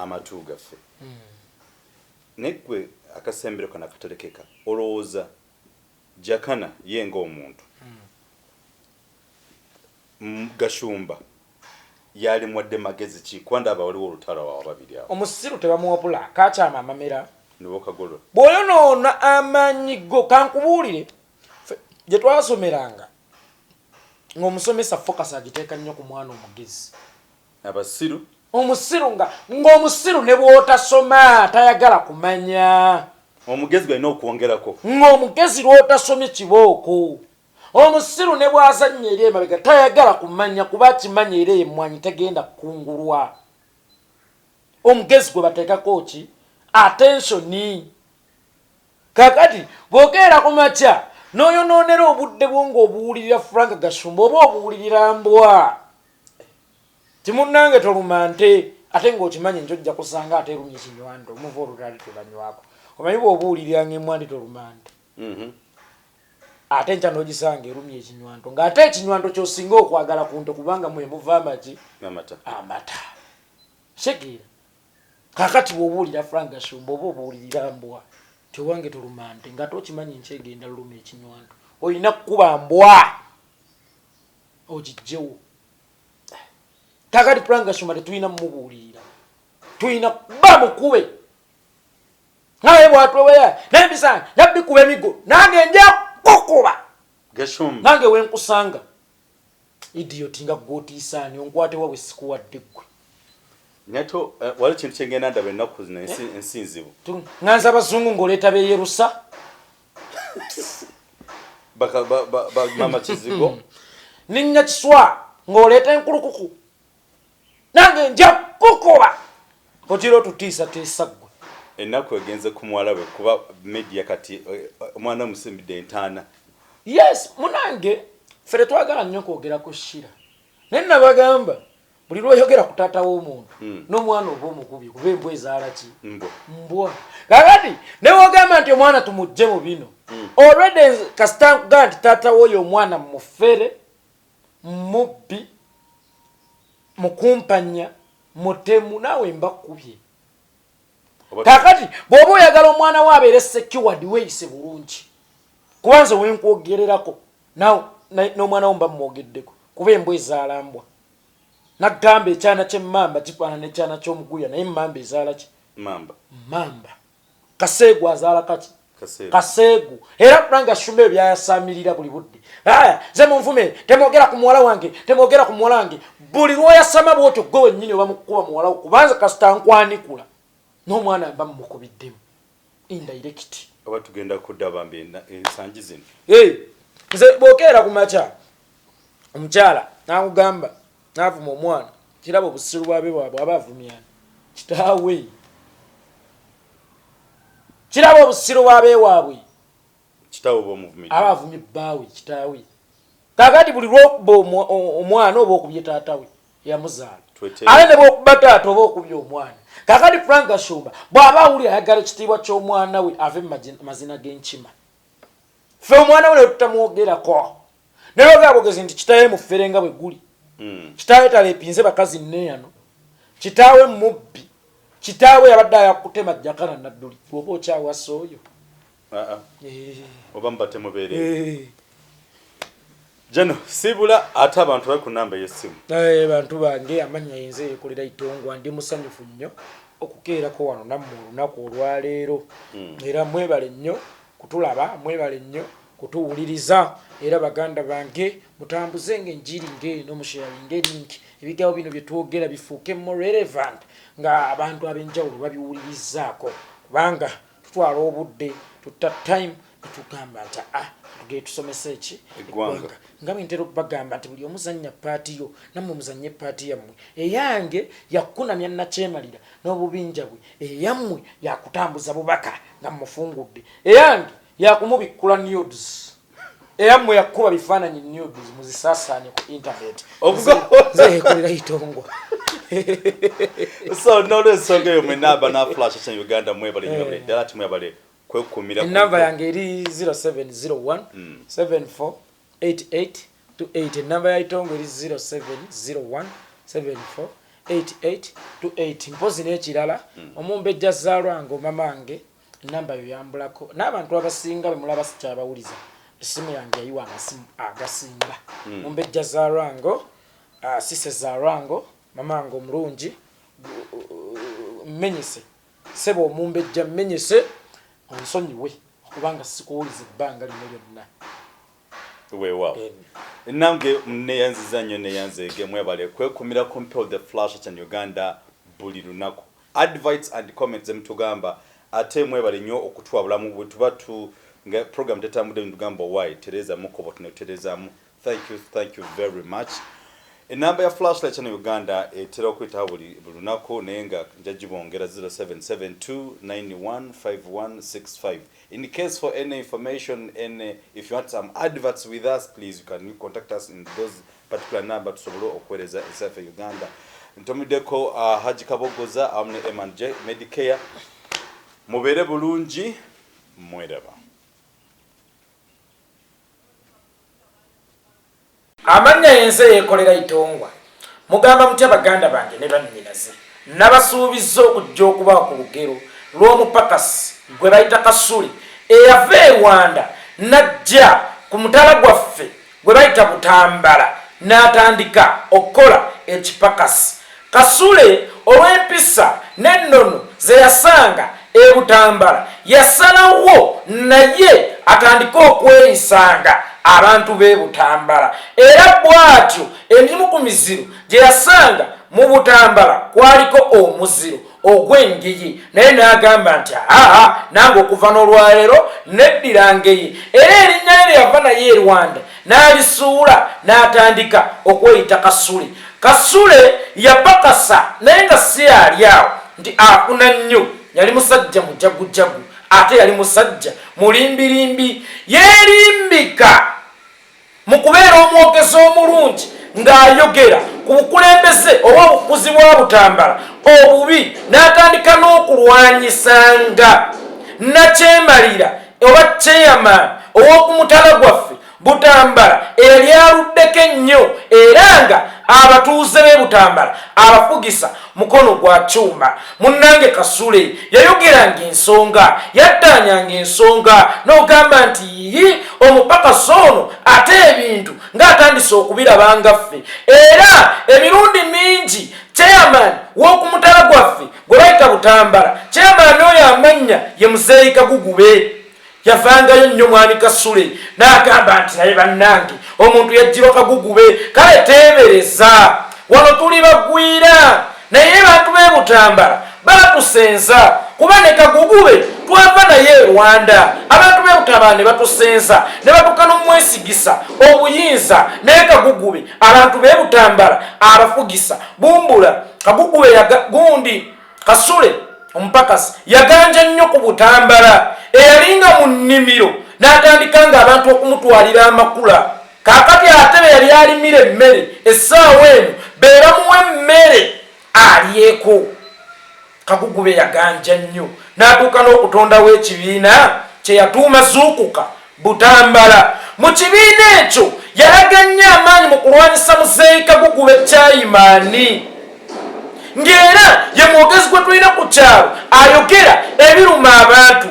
Speaker 2: amatu gaffe neggwe akasembero kana katalekeka olowooza jakana ye ng'omuntu Gashumba yali mwadde magezi ki kwandaba waliwo olutalo wa babiri awo
Speaker 1: omusiru tebamuwabula kakyama amamera
Speaker 2: nibokagolo
Speaker 1: bw'oyonoona amaanyi go kankubuulire gye twasomeranga ng'omusomesa focus agiteeka nnyo ku mwana omugezi
Speaker 2: abasiru
Speaker 1: omusiru ng'omusiru ne bw'otasoma tayagala kumanya
Speaker 2: omugezi galina okwongerako
Speaker 1: ng'omugezi lw'otasomye kibooko omusiru ne bwazannya eri emabega tayagala kumanya kuba kimanya era emmwanyi tegenda kukungulwa omugezi gwe bateekako ki attensioni kakati bw'okeera ku makya n'oyonoonera obudde bwo ng'obuwulirira Frank Gashumba oba obuwulirira mbwa timunnange toluma nte ate ng'okimanya nti ojja kusanga ate erumye kinywando omuva olutali tebanywako omanyi bw'obuulirira ng'emmwandi tolumanda ate nkya n'ogisanga erumya ekinywanto ng'ate ekinywanto ky'osinga okwagala ku nte kubanga mwe muva amaki amata kitegeera kaakati bw'obuulira Frank Gashumba oba obuulirira mbwa tewange tolumante ng'ate okimanyi nkyegenda luluma ekinywanto olina kukuba mbwa ogijjewo kaakati Frank Gashumba tetulina mumubuulirira tulina kuba mukube naye bwatweweya naye mbisanga nabikuba emigo nange nja kukuba
Speaker 2: Gashumba
Speaker 1: nange wenkusanga idiot nga gootiisaani onkwatewa bwe sikuwadde ggwe
Speaker 2: Neto wali kintu kyengenda ndaba ennaku zino ensinzibu
Speaker 1: nganza abazungu ng'oleeta beyerusa
Speaker 2: mama kizigo
Speaker 1: ninnya kiswa ng'oleeta enkulukuku nange nja kukuba otira otutiisatiisa ggwe
Speaker 2: ennaku egenze ku muwala we kuba media kati omwana omusimbidde entaana
Speaker 1: yes munange fere twagala nnyo kwogera ku Shira naye nabagamba buli lw'oyogera ku taata w'omuntu n'omwana oba omukubi kuba embwa ezaala ki mbwa kakati newogamba nti omwana tumugje mu bino already kasita nkugamba nti taata w'oyo omwana mufere mubbi mukumpanya mutemu naawe mbakubye kakati bw'oba oyagala omwana we abeere secured weeyise bulungi kubanza wenkwogererako nawe n'omwana wo mba mwogeddeko kuba embwa ezaala mbwa nagamba ekyana ky'emmamba kifaanana n'ekyana ky'omuguya naye emmamba ezaala ki mamba kaseegu azaala kaki kaseegu era Frank Gashumba byayasaamirira buli budde aya ze munvume temwogera ku muwala wange temwogera ku muwala wange buli lw'oyasama bwotyo gwe wennyini oba mukuba muwala wo kubanza kasita nkwanikula n'omwana mba mumukubiddemu indirect
Speaker 2: oba tugenda kudda bambi ensangi zino
Speaker 1: nze bw'okeera ku makya omukyala n'akugamba n'avuma omwana kiraba obusiru bwabe bwabwe aba avumyana kitaawe kiraba obusiru bwabe waabwe
Speaker 2: kitaawe bw'omuvumira
Speaker 1: aba avumye bbaawe kitaawe kakati buli lw'okuba omwana oba okubye taata we yamuzaala ate ne bw'okuba taata oba okubye omwana kakati Frank Gashumba bw'aba awulira ayagala ekitiibwa ky'omwana we ave mu mazina g'enkima ffe omwana we ne tutamwogerako naye ogera bwogezi nti kitaawe mufere nga bwe guli kitaawe talepinze bakazi nneeyano kitaawe mubbi kitaawe yabadde ayakutema jakana nadduli bw'oba okyawasa oyo
Speaker 2: oba mubatemubeere jano sibula ate abantu bali ku namba y'essimu
Speaker 1: bantu bange amanya yenze Yeekolera Itongwa ndi musanyufu nnyo okukeerako wano nammwe olunaku olwaleero era mwebale nnyo kutulaba mwebale nnyo kutuwuliriza era baganda bange mutambuze ng'enjiri ng'eno musharinge link ebigabo bino bye twogera bifuuke more relevant nga abantu ab'enjawulo babiwulirizaako kubanga tutwala obudde tutta time netugamba nti tugee tusomesa eki eggwanga nga bwe ntera okubagamba nti buli omuzannya paati yo nammwe muzannye paati yammwe eyange yakunamya nakyemalira n'obubinja bwe eyammwe yakutambuza bubaka nga mufungudde eyange yakumubikkula nudes eyammwe yakuba bifaananyi nudes muzisaasaanye ku internet nze Yeekolera Itongwa
Speaker 2: so n'olwensonga eyo mwenaba na flash kya Uganda mwebale nnyo ddala timwebale kwekumira
Speaker 1: enamba yange eri 0701 74 8828 enamba ya Itongwa eri 0701 74 8828 mpozi n'ekirala omumbejja zaalwange omamange enamba yo yambulako n'abantu abasinga bwe mulaba sikyabawuliza esimu yange yayiwa amasimu agasinga mumbejja zaalwango sise zaalwango mamange omulungi mmenyese sebo omumbejja mmenyese onsonyiwe okubanga sikuwuliza ebbanga lino lyonna
Speaker 2: weewaawo nange neyanziza nnyo neyanzeege mwebale kwekumira compel the flash kya Uganda buli lunaku advice and comments emutugamba ate mwebale nnyo okutwa bulamu bwe tuba nga program tetambudde ntugamba why Tereza mukobo tuneterezaamu thank you very much enamba ya flashlight kya Uganda etera okwita buli lunaku naye nga njagibongera 0772915165 in case for any information and if you want some adverts with us please you can contact us in those particular number tusobole okuweereza esafe Uganda ntomideko Haji Kabogoza amne M&J Medicare mubeere bulungi mweraba.
Speaker 1: Amanya yenze Yeekolera Itongwa mugamba mutya baganda bange ne bannyinaze nabasuubizza okujja okuba ku lugero lw'omupakasi gwe bayita Kasule eyava e Rwanda najja ku mutala gwaffe gwe bayita Butambala n'atandika okukola ekipakasi. Kasule olw'empisa n'ennono ze yasanga e Butambala yasalawo naye atandika okweyisanga abantu b'e Butambala era bw'atyo emimu ku miziro gye yasanga mu Butambala kwaliko omuziro ogw'engeye naye n'agamba nti nange okuva n'olwaleero neddira ngeye era erinnya lye yava naye e Rwanda n'alisuula n'atandika okweyita Kasule. Kasule yapakasa naye nga si yali awo nti afuna nnyo, yali musajja mujagujagu ate yali musajja mulimbirimbi, yeerimbika mu kubeera omwogezi omulungi ng'ayogera ku bukulembeze oba obukuzi bwa Butambala obubi n'atandika n'okulwanyisanga nakyemalira oba chairman ow'okumutala gwaffe Butambala eyali aluddeko ennyo era nga abatuuze b'e Butambala abafugisa mukono gwa kyuma. Munnange Kasule yayogeranga ensonga, yattaanyanga ensonga n'ogamba nti omupakasi ono ate ebintu ng'atandise okubiraba ffe era emirundi mingi chairman w'okumutala gwaffe gwe bayita Butambala, chairman oyo amanya ye Muzeeyi Kagugube yavangayo nnyo mwami Kasule n'agamba nti naye bannange omuntu yajjirwa Kagugube kale teebereza wano tuli bagwira naye bantu b'e Butambala batusenza kuba ne Kagugube twava naye e Rwanda abantu b'e Butambala ne batusenza ne batuuka n'omwesigisa obuyinza naye Kagugube abantu b'e Butambala abafugisa bumbula Kagugube gundi Kasule omupakasi yaganja nnyo ku Butambala eyalinga mu nnimiro n'atandika nga abantu okumutwalira amakula kaakati ate be yali alimira emmere essaawa eno beeramuwa emmere alyeko. Kagugube yaganja nnyo n'atuuka n'okutondawo ekibiina kye yatuuma Zuukuka Butambala. Mu kibiina ekyo yalaga nnyo amaanyi mu kulwanyisa Muzeeyi Kagugube Chayimaani ng'era ye mwogezi gwe tulina ku kyalo ayogera ebiruma abantu.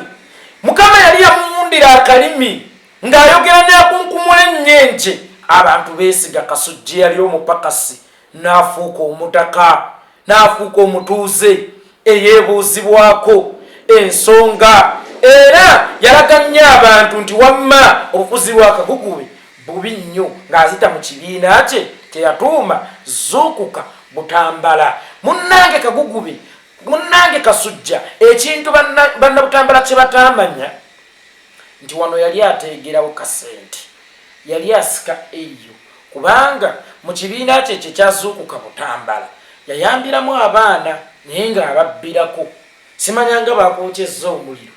Speaker 1: Mukama yali yamuwundira akalimi ng'ayogera n'akunkumula ennyenje abantu beesiga Kasujja yali omupakasi n'afuuka omutaka n'afuuka omutuuze eyeebuuzibwako ensonga era yalaga nnyo abantu nti wamma obufuzi bwa Kagugube bubi nnyo ng'azita mu kibiina kye kyeyatuuma Zuukuka Butambala. Munnange Kagugube munnange Kasujja ekintu banna Butambala kye batamanya nti wano yali ateegerawo kasente, yali asika eyo kubanga mu kibiina kye kyazuukuka Butambala yayambiramu abaana naye ng'ababbirako simanyanga bakwokyezza omuliro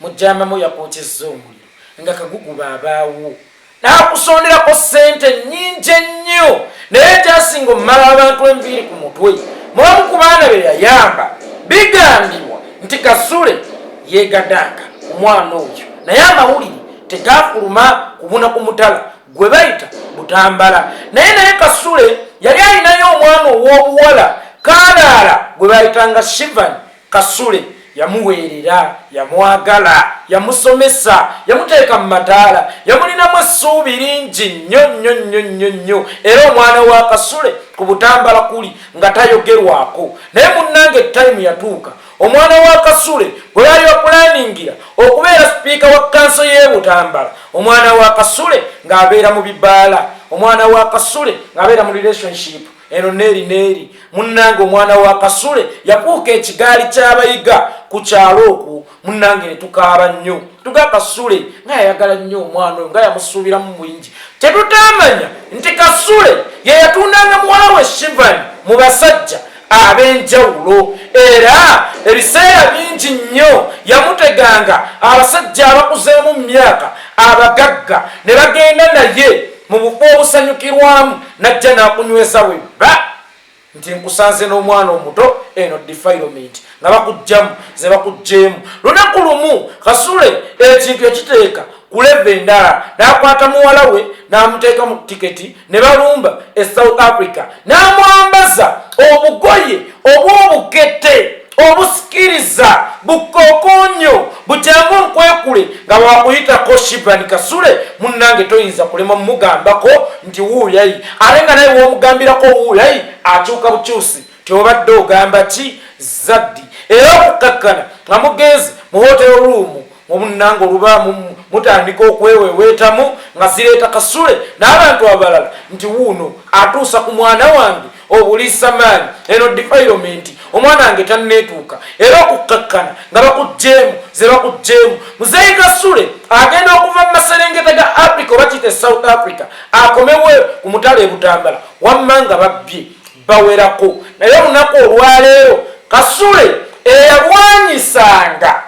Speaker 1: mujjamamu yakwokyezza omuliro nga Kagugube abaawo n'akusonderako sente nnyingi ennyo naye kyasinga omumala abantu enviiri ku mutwe mubamu ku baana be yayamba bigambibwa nti Kasule yeegadanga omwana oyo naye amawulire tegafuluma kubuna ku mutala gwe bayita Butambala. Naye Kasule yali alinayo omwana ow'obuwala Kaalaala gwe bayitanga Sheebah. Kasule yamuweerera, yamwagala, yamusomesa, yamuteeka mu mataala, yamulinamu essuubi lingi nnyo era omwana wa Kasule ku Butambala kuli nga tayogerwako. Naye munnange time yatuuka omwana wa Kasule gwe yali opulaningira okubeera sipiika wa kanso y'e Butambala, omwana wa Kasule ng'abeera mu bibaala, omwana wa Kasule ng'abeera mu relationship eno neeri munnange omwana wa Kasule yafuuka ekigaali ky'abayiga ku kyalo okwo. Munnange ne tukaaba nnyo tuga Kasule nga yayagala nnyo omwana oyo nga yamusuubiramu mwingi. Tetutamanya nti Kasule ye yatundanga muwala we Sheebah mu basajja ab'enjawulo era ebiseera bingi nnyo yamuteganga abasajja abakuzeemu mu myaka abagagga ne bagenda naye mu bufo obusanyukirwamu najja n'akunyweza webba nti nkusanze n'omwana omuto eno defilement nga bakujjamu ze bakujjeemu. Lunaku lumu Kasule ekintu ekiteeka ku leve endala n'akwata muwala we n'amuteeka mu tiketi ne balumba e South Africa n'amwambaza obugoye obw'obukete obusikiriza bukokonyo bujangu nkwekule nga wakuyitako Sheebah Kasule munnange toyinza kulema mugambako nti wuuyayi ate nga naye womugambirako wuuyayi akyuka bukyusi tyobadde ogamba ki zaddi. Era okukakkana nga mugenzi mu hotel room omunnange oluba mutandika okweweweetamu nga zireeta Kasule n'abantu abalala nti wuuno atuusa ku mwana wange Obulisamanyi eno defilement omwana wange tanneetuuka. Era okukakkana nga bakujjeemu ze bakujjeemu Muzeeyi Kasule agenda okuva mu maserengeta ga Africa oba kiyite South Africa akomewe ku mutale Butambala wamma nga babbye bawerako. Naye olunaku olwaleero Kasule eyalwanyisanga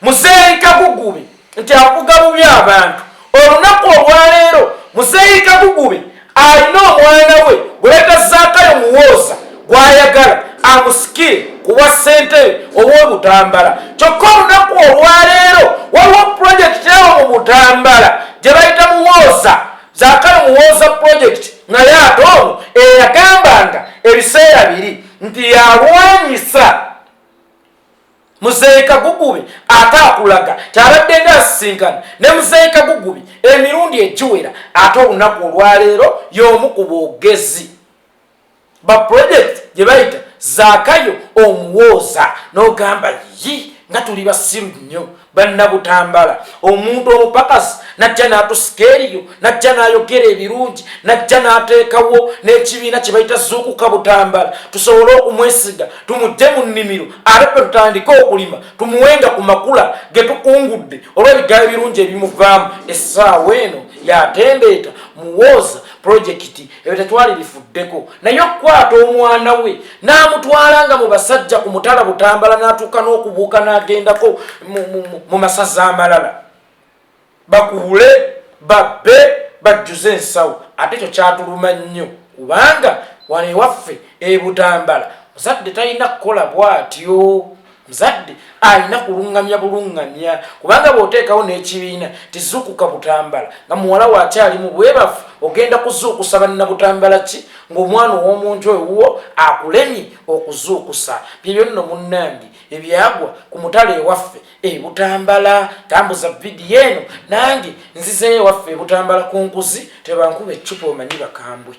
Speaker 1: Muzeeyi Kagugube nti avuga bubi abantu. Olunaku olwaleero Muzeeyi Kagugube alina omwana we gwetazaakayo muwooza gwayagala amusikire kuwa ssente ow'Obutambala. Kyokka olunaku olwaleero waliwo pulojekiti eyo mu Butambala gye bayita muwooza zaakayo muwooza pulojekiti naye ate ono eyagambanga ebiseera biri nti yalwanyisa Muzeeyi Kagugube ate akulaga kyabadde nga asisinkana ne Muzeeyi Kagugube emirundi egiwera ate olunaku olwaleero y'omu ku boogezi ba project gye bayita zaakayo omuwooza n'ogamba yi nga tuli basiru nnyo bannabutambala. Omuntu omupakasi najja n'atusika eriyo najja n'ayogera ebirungi najja n'ateekawo n'ekibiina kye bayita zuukuka Butambala tusobole okumwesiga tumugye mu nnimiro ate pe tutandike okulima tumuwenga ku makula ge tukungudde olw'ebigambo ebirungi ebimuvaamu. Essaawa eno yatembeeta muwooza projekiti eyo tetwali bifuddeko naye okukwata omwana we n'amutwalanga mu basajja ku mutala Butambala n'atuuka n'okubuuka n'agendako mu masaza amalala bakuule babbe bajjuze ensawo. Ate ekyo kyatuluma nnyo kubanga wano ewaffe e Butambala muzadde talina kukola bw'atyo. Muzadde alina kulungamya bulungamya kubanga bw'oteekawo n'ekibiina tizuukuka Butambala nga muwala waakyali mu bwebafu ogenda kuzuukusa bannabutambala ki ng'omwana ow'omuntu ewuwo akulemye okuzuukusa. Byebyo nno munnange ebyagwa ku mutale ewaffe e Butambala. Tambuza vidiyo eno nange nzizeeyo ewaffe e Butambala ku nkuzi tebankuba eccupa omanyi bakambwe.